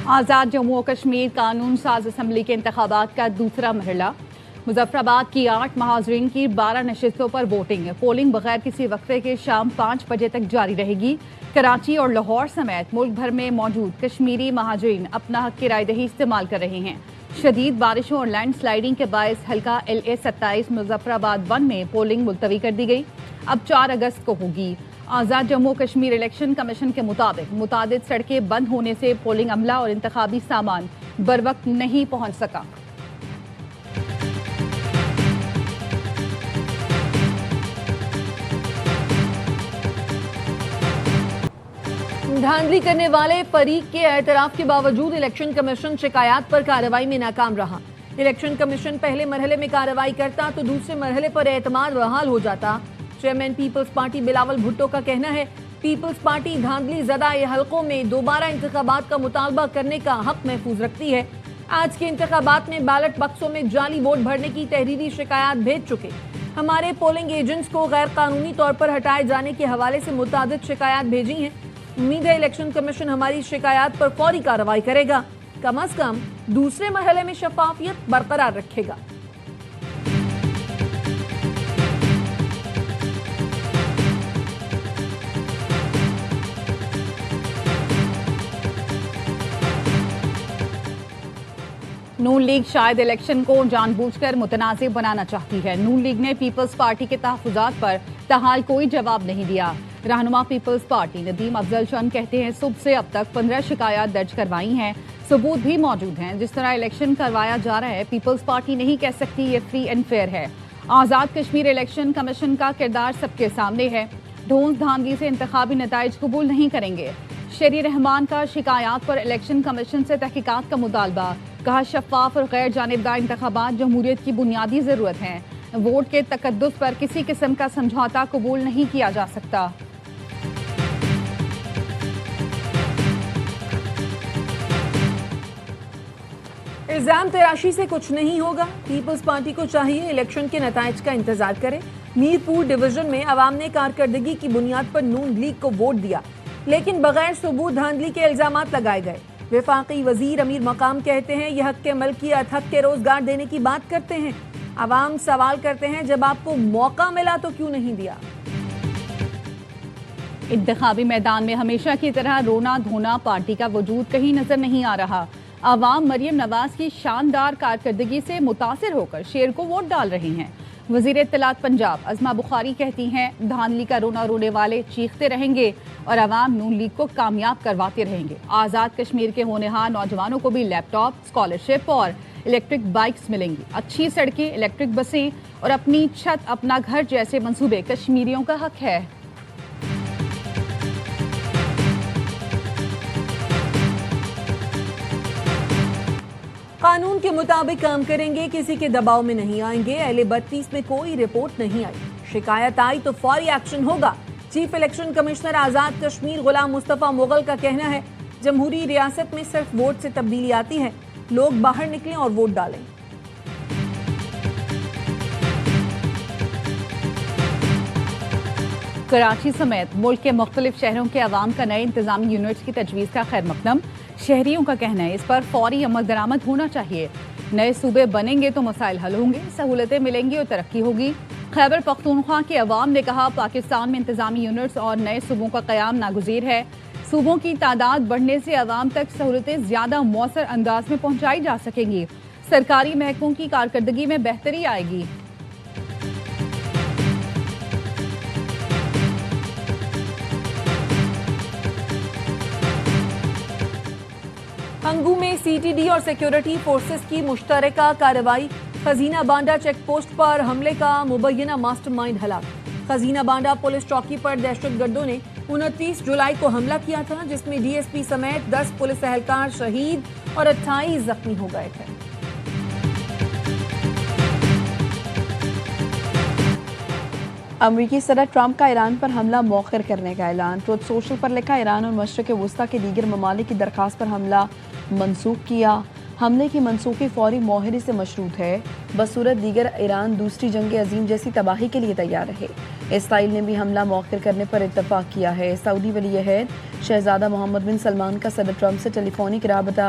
आज़ाद जम्मू और कश्मीर कानून साज असम्बली के इंतखाबात का दूसरा मरहला। मुजफ्फराबाद की 8 महाजरीन की 12 नशिस्तों पर वोटिंग। पोलिंग बगैर किसी वक्फे के शाम 5 बजे तक जारी रहेगी। कराची और लाहौर समेत मुल्क भर में मौजूद कश्मीरी महाजरीन अपना हक की रायदही इस्तेमाल कर रहे हैं। शदीद बारिशों और लैंड स्लाइडिंग के बायस हल्का LA-27 मुजफ्फराबाद 1 में पोलिंग मुलतवी कर दी गई। अब 4 अगस्त को होगी। आज़ाद जम्मू कश्मीर इलेक्शन कमीशन के मुताबिक मुतादिद सड़कें बंद होने से पोलिंग अमला और इंतखाबी सामान बरवक्त नहीं पहुंच सका। धांधली करने वाले फरीक के एतराफ के बावजूद इलेक्शन कमीशन शिकायत पर कार्रवाई में नाकाम रहा। इलेक्शन कमीशन पहले मरहले में कार्रवाई करता तो दूसरे मरहले पर एतमाद बहाल हो जाता। Chairman People's Party Bilawal Bhutto का कहना है, पीपल्स पार्टी धांधली ज़दा हलकों में दोबारा इंतखाबात का मुतालबा करने का हक महफूज रखती है। आज के इंतखाबात में बैलेट बक्सों में जाली वोट भरने की तहरीरी शिकायत भेज चुके। हमारे पोलिंग एजेंट्स को गैर कानूनी तौर पर हटाए जाने के हवाले से मुतादिद शिकायत भेजी हैं। उम्मीद है इलेक्शन कमीशन हमारी शिकायत पर फौरी कार्रवाई करेगा, कम अज कम दूसरे मरहले में शफाफियत बरकरार रखेगा। नून लीग शायद इलेक्शन को जानबूझकर मुतनाज़िब बनाना चाहती है। नून लीग ने पीपल्स पार्टी के तहफ़्फ़ुज़ात पर ताहाल कोई जवाब नहीं दिया। रहनुमा पीपल्स पार्टी नदीम अफजल चंद कहते हैं, सुबह से अब तक 15 शिकायत दर्ज करवाई हैं, सबूत भी मौजूद हैं। जिस तरह इलेक्शन करवाया जा रहा है, पीपल्स पार्टी नहीं कह सकती ये फ्री एंड फेयर है। आज़ाद कश्मीर इलेक्शन कमीशन का किरदार सबके सामने है। ढोंस धांधली से इंतखाबी नताइज कबूल नहीं करेंगे। शरी रहमान का शिकायत पर इलेक्शन कमीशन से तहकीकात का मुतालबा। कहा, शफाफ और गैर जानिबदार इंतखाबात जमहूरियत की बुनियादी ज़रूरत हैं। वोट के तकद्दुस पर किसी किस्म का समझौता कबूल नहीं किया जा सकता। इल्जाम तराशी से कुछ नहीं होगा। पीपल्स पार्टी को चाहिए इलेक्शन के नताइज का इंतजार करे। मीरपुर डिवीजन में अवाम ने कारकर्दगी की बुनियाद पर नून लीग को वोट दिया, लेकिन बगैर सबूत धांधली के इल्जामात लगाए गए। वफाकी वजीर अमीर मकाम कहते हैं, यह हक के मलकियत, हक के रोजगार देने की बात करते हैं। अवाम सवाल करते हैं, जब आपको मौका मिला तो क्यों नहीं दिया। इंतखाबी मैदान में हमेशा की तरह रोना धोना पार्टी का वजूद कहीं नजर नहीं आ रहा। अवाम मरियम नवाज की शानदार कारकर्दगी से मुतासिर होकर शेर को वोट डाल रही हैं। वजीर इत्तलात पंजाब अज़मा बुखारी कहती हैं, धांधली का रोना रोने वाले चीखते रहेंगे और अवाम नून लीग को कामयाब करवाते रहेंगे। आज़ाद कश्मीर के होनहार नौजवानों को भी लैपटॉप, स्कॉलरशिप और इलेक्ट्रिक बाइक्स मिलेंगी। अच्छी सड़कें, इलेक्ट्रिक बसें और अपनी छत, अपना घर जैसे मंसूबे कश्मीरियों का हक है। कानून के मुताबिक काम करेंगे, किसी के दबाव में नहीं आएंगे। LA-32 में कोई रिपोर्ट नहीं आई, शिकायत आई तो फौरी एक्शन होगा। चीफ इलेक्शन कमिश्नर आजाद कश्मीर गुलाम मुस्तफा मुगल का कहना है, जमहूरी रियासत में सिर्फ वोट से तब्दीली आती है। लोग बाहर निकलें और वोट डालें। कराची समेत मुल्क के मुख्तलिफ शहरों के अवाम का नए इंतजामी यूनिट्स की तजवीज़ का खैर मकदम। शहरियों का कहना है, इस पर फौरी अमल दरामद होना चाहिए। नए सूबे बनेंगे तो मसाइल हल होंगे, सहूलतें मिलेंगी और तरक्की होगी। खैबर पख्तूनख्वा के अवाम ने कहा, पाकिस्तान में इंतजामी यूनिट्स और नए सूबों का क़याम नागुज़ीर है। सूबों की तादाद बढ़ने से अवाम तक सहूलतें ज़्यादा मौसर अंदाज में पहुँचाई जा सकेंगी। सरकारी महकमों की कारकर्दगी में बेहतरी आएगी। अंगू में CTD और सिक्योरिटी फोर्सेस की मुश्तरका कार्रवाई। खजीना बांडा चेक पोस्ट पर हमले का मुबैना मास्टरमाइंड हलाक। खजीना बांडा पुलिस चौकी पर दहशतगर्दों ने 29 जुलाई को हमला किया था, जिसमें DSP समेत 10 पुलिस एहलकार शहीद और 28 जख्मी हो गए थे। अमरीकी सदर ट्रंप का ईरान पर हमला मौखर करने का ऐलान। ट्रुथ सोशल पर लिखा, ईरान और मशरिक़ वुस्ता के दीगर ममालिक की दरख्वास्त पर हमला मनसूख किया। हमले की मनसूखी फौरी मुआहदे से मशरूत है, बसूरत दीगर ईरान दूसरी जंग अजीम जैसी तबाही के लिए तैयार रहे। इसराइल ने भी हमला मौखर करने पर इत्तफाक किया है। सऊदी वली अहद शहजादा मोहम्मद बिन सलमान का सदर ट्रंप से टेलीफोनिक राबता।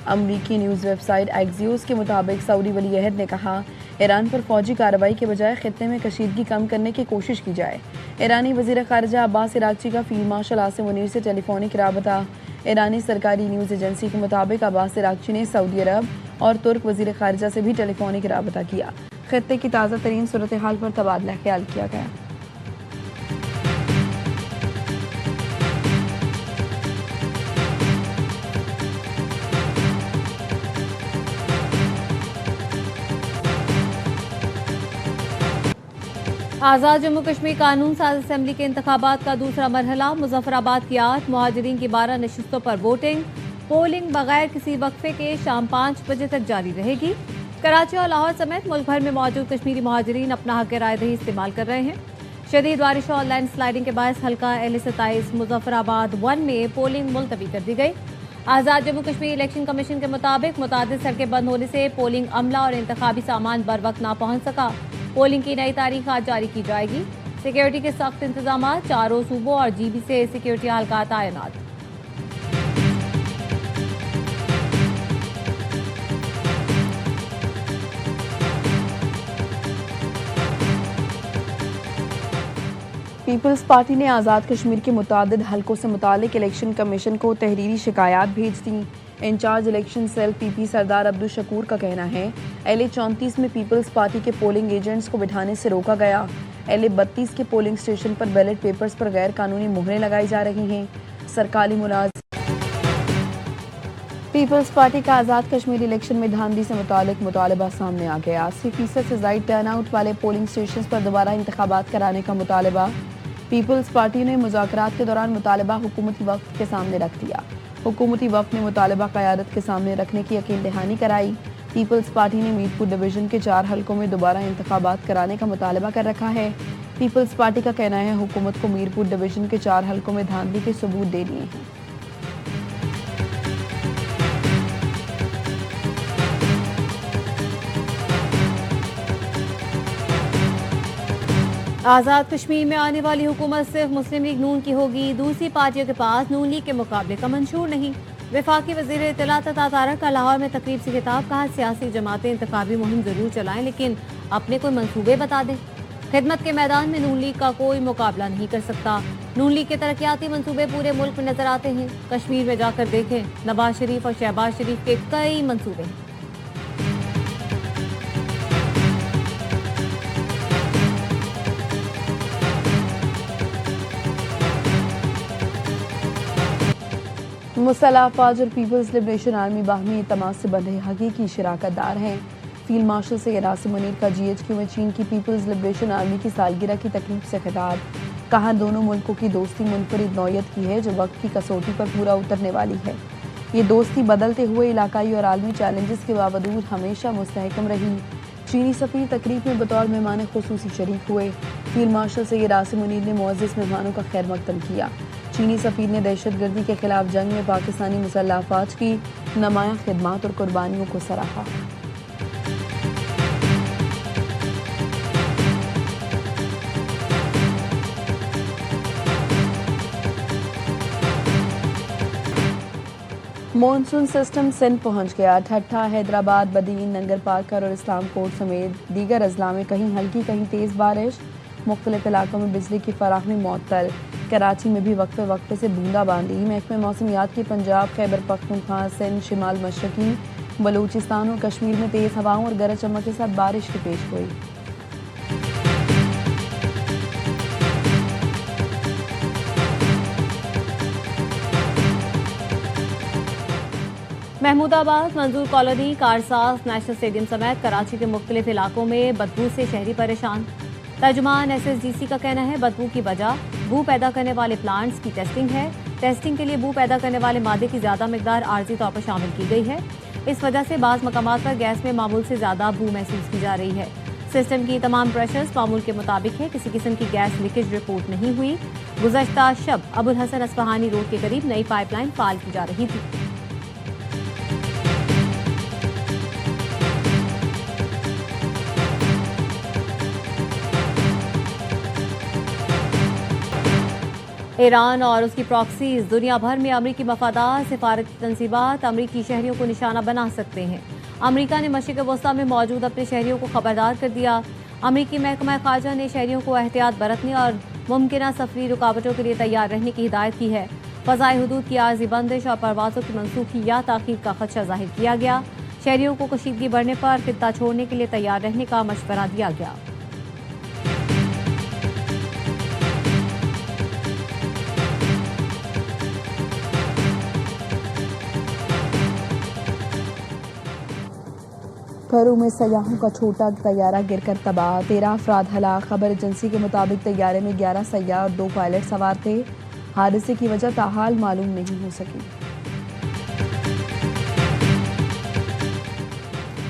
अमरीकी न्यूज़ वेबसाइट एक्सियोस के मुताबिक सऊदी वली अहद ने कहा, ईरान पर फौजी कार्रवाई के बजाय खित्ते में कशीदगी कम करने की कोशिश की जाए। ईरानी वज़ीर ख़ारिजा अब्बास इराक़ची का फील्ड मार्शल आसिम मुनीर से टेलीफोनिक राबता। ईरानी सरकारी न्यूज़ एजेंसी के मुताबिक अब्बास इराक़ची ने सऊदी अरब और तुर्क वज़ीर ख़ारिजा से भी टेलीफोनिक राबता किया। खित्ते की ताज़ा तरीन सूरत हाल पर तबादला ख्याल किया गया। आज़ाद जम्मू कश्मीर कानून साज असम्बली के इंतखाबात का दूसरा मरहला। मुजफ्फराबाद की 8 मुहाजिरीन की 12 नशिस्तों पर वोटिंग। पोलिंग बगैर किसी वक्फे के शाम 5 बजे तक जारी रहेगी। कराची और लाहौर समेत मुल्क भर में मौजूद कश्मीरी मुहाजिरीन अपना हक रायदही इस्तेमाल कर रहे हैं। शदीद बारिश और लैंड स्लाइडिंग के बायस हल्का L27 मुजफ्फराबाद 1 में पोलिंग मुलतवी कर दी गई। आज़ाद जम्मू कश्मीर इलेक्शन कमीशन के मुताबिक मुतादिद सड़कें बंद होने से पोलिंग अमला और इंतखाबी सामान बर वक्त ना पहुंच सका। पोलिंग की नई तारीख आज जारी की जाएगी। सिक्योरिटी के सख्त इंतजाम, चारों सूबों और GB से सिक्योरिटी हल्का तैनात। पीपल्स पार्टी ने आज़ाद कश्मीर के मुतादिद हलकों से मुतालिक इलेक्शन कमीशन को तहरीरी शिकायत भेज दी। इंचार्ज इलेक्शन सेल PP सरदार अब्दुल शकूर का कहना है, LA34 में पीपल्स पार्टी के पोलिंग एजेंट्स को बिठाने से रोका गया। LA32 के पोलिंग स्टेशन पर बैलेट पेपर्स पर गैर कानूनी मुहरें लगाई जा रही हैं। सरकारी मुलाजिम पीपल्स पार्टी का आज़ाद कश्मीर इलेक्शन में धांधली से मुतालिक मुतालबा सामने आ गया। 80% से ज़ायद टर्नआउट वाले पोलिंग स्टेशन पर दोबारा इंतखाबात कराने का मुतालबा। पीपल्स पार्टी ने मुज़ाकरात के दौरान मुतालबा हुकूमती वफ़द के सामने रख दिया। हुकूमती वफ़द ने मुतालबा क़यादत के सामने रखने की यकीन दहानी कराई। पीपल्स पार्टी ने मीरपुर डिवीज़न के 4 हलकों में दोबारा इंतखाबात कराने का मुतालबा कर रखा है। पीपल्स पार्टी का कहना है, हुकूमत को मीरपुर डिवीज़न के 4 हलकों में धांधली के सबूत दे दिए हैं। आज़ाद कश्मीर में आने वाली हुकूमत सिर्फ मुस्लिम लीग नून की होगी। दूसरी पार्टियों के पास नून लीग के मुकाबले का मंशूर नहीं। वफाकी वज़ीर इत्तलात तारा का लाहौर में तकरीब से खिताब, कहा सियासी जमातें इंतखाबी मुहिम जरूर चलाएं लेकिन अपने कोई मंसूबे बता दें। खिदमत के मैदान में नून लीग का कोई मुकाबला नहीं कर सकता। नून लीग के तरक्याती मंसूबे पूरे मुल्क में नजर आते हैं। कश्मीर में जाकर देखें, नवाज शरीफ और शहबाज शरीफ के कई मंसूबे हैं। मुसल्लह अफवाज और पीपल्स लिबरेशन आर्मी बाहमी एतमाद से बंधे हकीकी शराकत दार हैं। फील्ड मार्शल सैयद आसिम मुनीर का GHQ में चीन की पीपल्स लिबरेशन आर्मी की सालगिरह की तकरीब से खिताब, कहा दोनों मुल्कों की दोस्ती मुनफरिद नौयत की है जो वक्त की कसौटी पर पूरा उतरने वाली है। ये दोस्ती बदलते हुए इलाकाई और आलमी चैलेंजेस के बावजूद हमेशा मुस्तहकम रही। चीनी सफ़ीर तकरीब में बतौर मेहमान खुसूसी शरीक हुए। फील्ड मार्शल सैयद आसिम मुनीर ने मुअज़्ज़ज़ मेहमानों का खैर मकदम किया। चीनी सफ़ीर ने दहशतगर्दी के खिलाफ जंग में पाकिस्तानी मुसल्लह अफवाज की नुमायां खिदमात और कुर्बानियों को सराहा। मॉनसून सिस्टम सिंध पहुंच गया। ठट्ठा, हैदराबाद, बदीन, नंगर पार्कर और इस्लाम कोट समेत दीगर अजला में कहीं हल्की कहीं तेज़ बारिश। मुख्तलिफ इलाकों में बिजली की फराहमी मुअत्तल। कराची में भी वक्फे वक्फे से बूंदाबांदी। महकमे मौसमियात की पंजाब, खैबर पख्तूनख्वा, सिंध, शिमाल मशरकी, बलूचिस्तान और कश्मीर में तेज़ हवाओं और गरज चमक के साथ बारिश की पेश गोई। महमूदाबाद, मंजूर कॉलोनी, कारसाज, नेशनल स्टेडियम समेत कराची के मुख्तलिफ इलाकों में बदबू से शहरी परेशान। तर्जुमान SSGC का कहना है, बदबू की वजह बू पैदा करने वाले प्लांट्स की टेस्टिंग है। टेस्टिंग के लिए बू पैदा करने वाले मादे की ज़्यादा मिकदार आर्जी तौर पर शामिल की गई है। इस वजह से बाज़ मकामात पर गैस में मामूल से ज़्यादा बू महसूस की जा रही है। सिस्टम की तमाम प्रेशर्स मामूल के मुताबिक है। किसी किस्म की गैस लीकेज रिपोर्ट नहीं हुई। गुज़श्ता शब अबुल हसन अस्फहानी रोड के करीब नई पाइपलाइन फाल की जा रही थी। ईरान और उसकी प्रॉक्सीज दुनिया भर में अमरीकी मफादात, सिफारती तंजीबात अमरीकी शहरियों को निशाना बना सकते हैं। अमरीका ने मशरिक़ वस्ता में मौजूद अपने शहरियों को खबरदार कर दिया। अमरीकी महकमा ख़ारजा ने शहरियों को एहतियात बरतने और मुमकिन सफरी रुकावटों के लिए तैयार रहने की हिदायत की है। फ़ज़ाई हुदूद की आर्जी बंदिश और परवाज़ों की मनसूखी या ताख़ीर का खदशा जाहिर किया गया। शहरियों को कशीदगी बढ़ने पर खित्ता छोड़ने के लिए तैयार रहने का मशवरा दिया गया। पेरू में सयाहों का छोटा तैयारा गिरकर तबाह, 13 अफराद हलाक। खबर एजेंसी के मुताबिक तैयारे में 11 सयाह और 2 पायलट सवार थे। हादसे की वजह ताहाल मालूम नहीं हो सकी।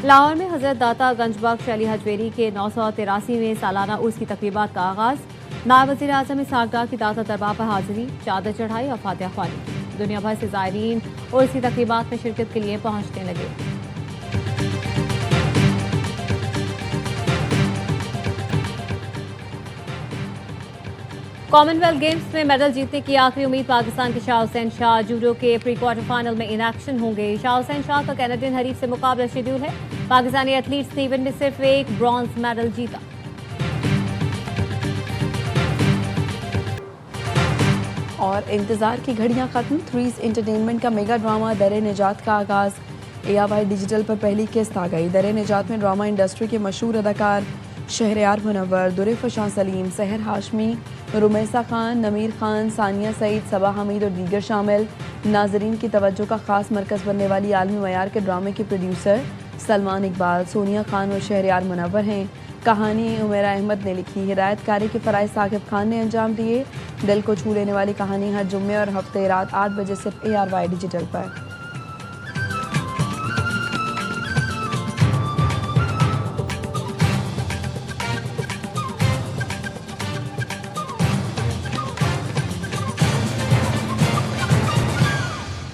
लाहौर में हजरत दाता गंजबख्श अली हजवेरी के 983वें सालाना उर्स की तकरीबात का आगाज। नायब वज़ीर आज़म इसहाक डार की दाता दरबार पर हाजिरी, चादर चढ़ाई और फातिहा ख्वानी की। दुनिया भर से ज़ायरीन उर्स की तकरीबात में शिरकत के लिए पहुंचने लगे। कॉमनवेल्थ गेम्स में मेडल जीतने की आखिरी उम्मीद पाकिस्तान के शाह हुसैन शाह जूडो के प्री क्वार्टर फाइनल में इन एक्शन होंगे। शाह हुसैन शाह का कैनेडियन हरीफ से मुकाबला शेड्यूल है। पाकिस्तानी एथलीट्स ने इवेंट में सिर्फ एक ब्रॉन्ज मेडल जीता। और इंतजार की घड़ियां खत्म, थ्रीज एंटरटेनमेंट का मेगा ड्रामा दरे निजात का आगाज। ARY डिजिटल पर पहली किस्त आ गई। दरे निजात में ड्रामा इंडस्ट्री के मशहूर अदाकार शहरयार मुनव्वर, दुरेफशां सलीम, सहर हाशमी, रुमैसा खान, नमीर खान, सानिया सईद, सबा हमीद और दीगर शामिल। नाजरीन की तवज्जो का खास मरकज़ बनने वाली आलमी मयार के ड्रामे के प्रोड्यूसर सलमान इकबाल, सोनिया खान और शहरयार मुनव्वर हैं। कहानी उमेरा अहमद ने लिखी, हिदायतकारी के फ़राइज़ साकिब खान ने अंजाम दिए। दिल को छू लेने वाली कहानी हर जुम्मे और हफ्ते रात 8 बजे सिर्फ ARY डिजिटल पर।